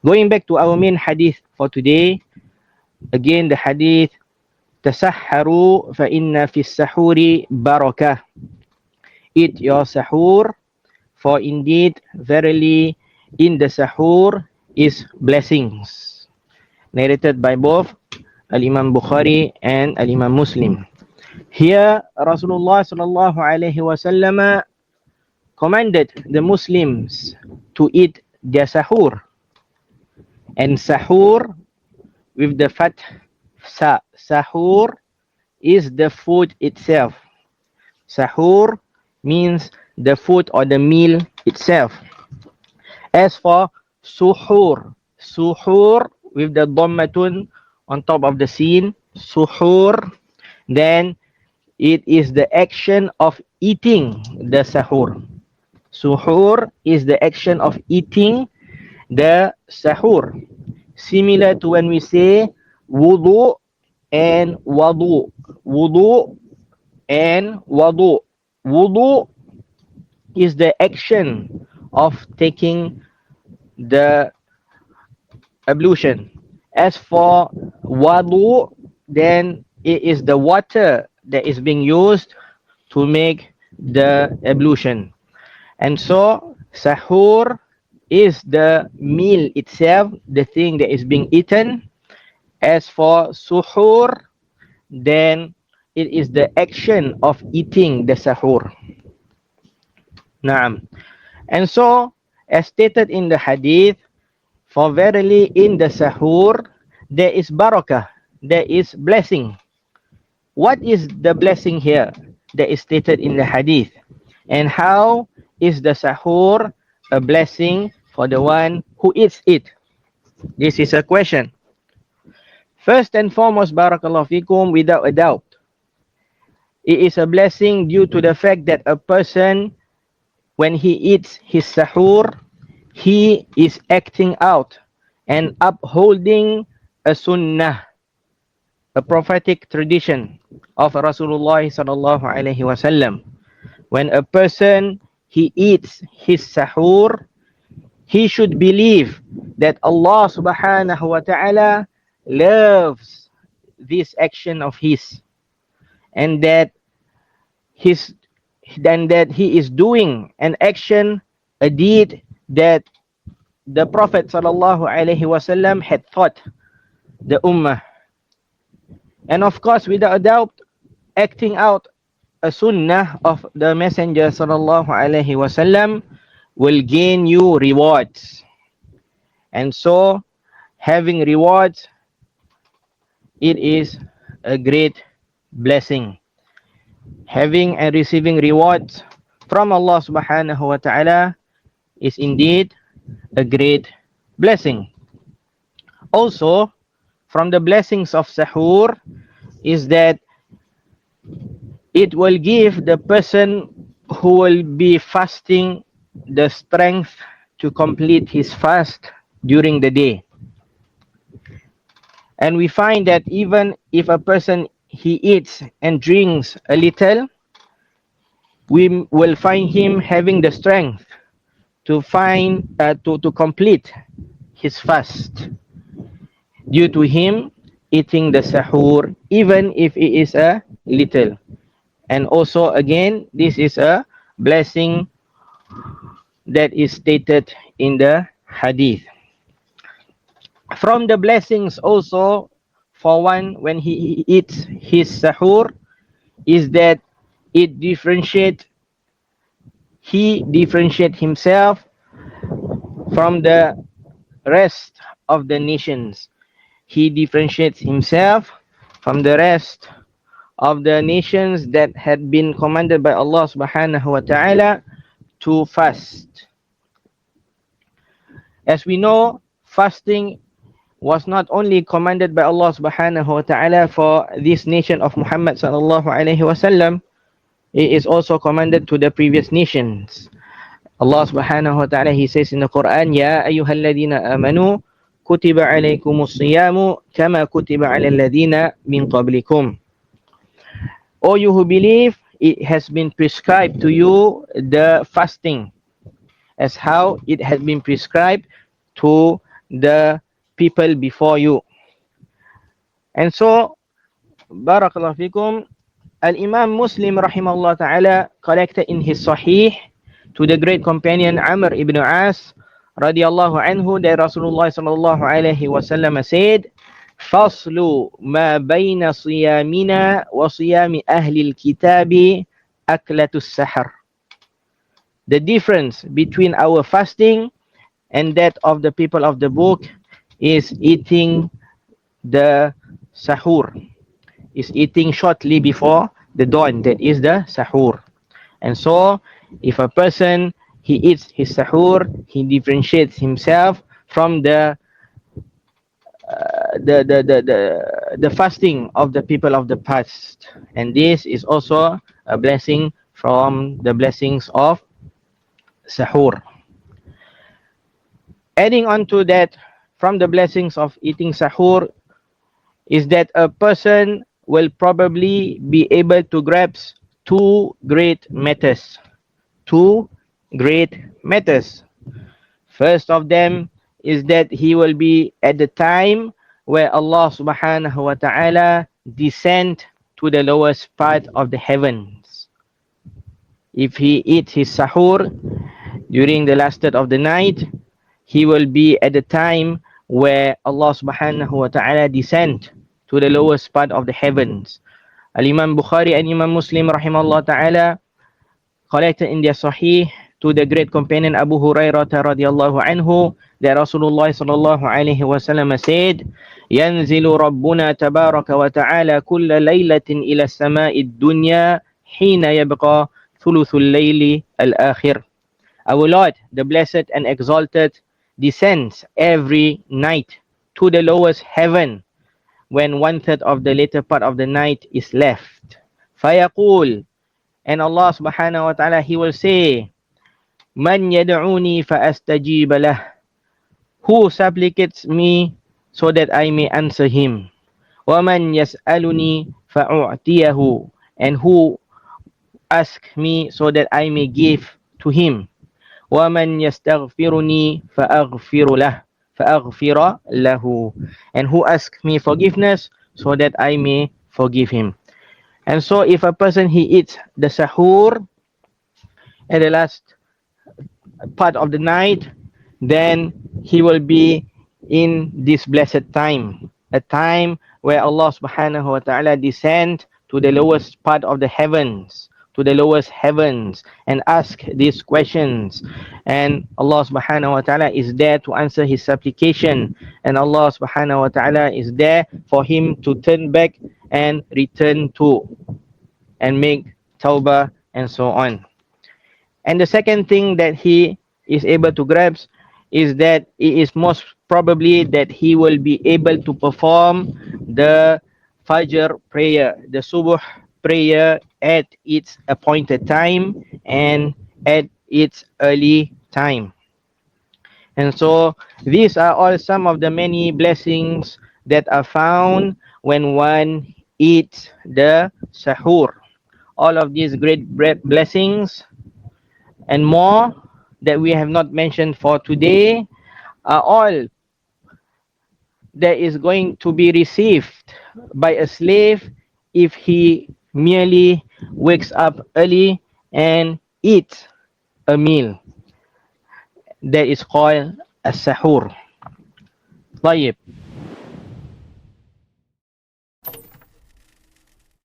Going back to our main hadith for today, again the hadith, تسحروا فإن في السحور بركة. Eat your sahur, for indeed, verily, in the sahur is blessings. Narrated by both Al-Imam Bukhari and Al-Imam Muslim. Here, Rasulullah sallallahu alaihi wasallam commanded the Muslims to eat their sahur. And sahur with the fath sa, sahur is the food itself. Sahur means the food or the meal itself. As for suhur, suhur with the dhammatun on top of the sin, suhur, then it is the action of eating the sahur. Suhur is the action of eating the sahur. Similar to when we say wudu and wadu. Wudu and wadu. Wudu is the action of taking the ablution. As for wadu, then it is the water that is being used to make the ablution. And so sahur is the meal itself, the thing that is being eaten. As for suhur, then it is the action of eating the sahur. Naam. And so, as stated in the hadith, for verily in the sahur, there is barakah, there is blessing. What is the blessing here that is stated in the hadith? And how is the sahur a blessing for the one who eats it? This is a question. First and foremost, barakallahu fikum, without a doubt, it is a blessing due to the fact that a person, when he eats his sahur, he is acting out and upholding a sunnah, a prophetic tradition of Rasulullah sallallahu alaihi wasallam. When a person, he eats his sahur, he should believe that Allah subhanahu wa ta'ala loves this action of his, and that he is doing an action, a deed that the Prophet sallallahu alaihi wasallam had taught the ummah. And of course, without a doubt, acting out a sunnah of the Messenger sallallahu alaihi wasallam will gain you rewards. And so, having rewards, it is a great blessing. Having and receiving rewards from Allah subhanahu wa ta'ala is indeed a great blessing. Also, from the blessings of sahur is that it will give the person who will be fasting the strength to complete his fast during the day. And we find that even if a person, he eats and drinks a little, we will find him having the strength to complete his fast due to him eating the sahur, even if it is a little. And also, again, this is a blessing that is stated in the hadith. From the blessings also for one when he eats his sahur is that he differentiates himself from the rest of the nations. He differentiates himself from the rest of the nations that had been commanded by Allah subhanahu wa ta'ala to fast. As we know, fasting was not only commanded by Allah subhanahu wa ta'ala for this nation of Muhammad sallallahu alaihi wasallam, it is also commanded to the previous nations. Allah subhanahu wa ta'ala, he says in the Quran, Ya ayyuhalladhina amanu kutiba alaykumus siyamu kama kutiba alal ladhina min qablikum. O you who believe, it has been prescribed to you the fasting as how it has been prescribed to the people before you. And so, Barakallahu fikum, Al-Imam Muslim rahimahullah ta'ala collected in his Sahih to the great companion Amr ibn As radiyallahu anhu that Rasulullah sallallahu alaihi wasallam said, "Faslu ma baina siyamina wa siyami ahli al-kitabi aklatus sahar." The difference between our fasting and that of the people of the book is eating the sahur, is eating shortly before the dawn, that is the sahur. And so if a person he eats his sahur, he differentiates himself from the fasting of the people of the past, and this is also a blessing from the blessings of sahur. Adding on to that, from the blessings of eating sahur is that a person will probably be able to grasp two great matters. Two great matters. First of them is that he will be at the time where Allah subhanahu wa ta'ala descend to the lowest part of the heavens. If he eats his sahur during the last third of the night, he will be at the time where Allah subhanahu wa ta'ala descend to the lowest part of the heavens. Al-Imam Bukhari and Imam Muslim rahimahullah ta'ala collected in their Sahih to the great companion Abu Hurairah radhiyallahu anhu that Rasulullah sallallahu alaihi wasallam said, "Yanzilu Rabbuna tabaraka wa ta'ala kulla laylatin ila as-sama'i ad-dunya hina yabqa thuluthul layli al-akhir." Our Lord, the Blessed and Exalted, descends every night to the lowest heaven when one third of the later part of the night is left. Fayaqul, and Allah subhanahu wa ta'ala, he will say, "Man yad'uni fa astajib lah." Who supplicates me so that I may answer him? Wa man yas'aluni fa u'tiyahu, and who ask me so that I may give to him? وَمَنْ يَسْتَغْفِرُنِي فَأَغْفِرُ لَهُ, and who asks me forgiveness so that I may forgive him. And so if a person he eats the sahur at the last part of the night, then he will be in this blessed time, a time where Allah subhanahu wa ta'ala descend to the lowest part of the heavens, to the lowest heavens, and ask these questions, and Allah subhanahu wa ta'ala is there to answer his supplication, and Allah subhanahu wa ta'ala is there for him to turn back and return to and make tawbah and so on. And the second thing that he is able to grasp is that it is most probably that he will be able to perform the Fajr prayer, the Subuh prayer at its appointed time and at its early time. And so these are all some of the many blessings that are found when one eats the sahur. All of these great blessings and more that we have not mentioned for today are all that is going to be received by a slave if he merely wakes up early and eats a meal that is called as sahur. طيب.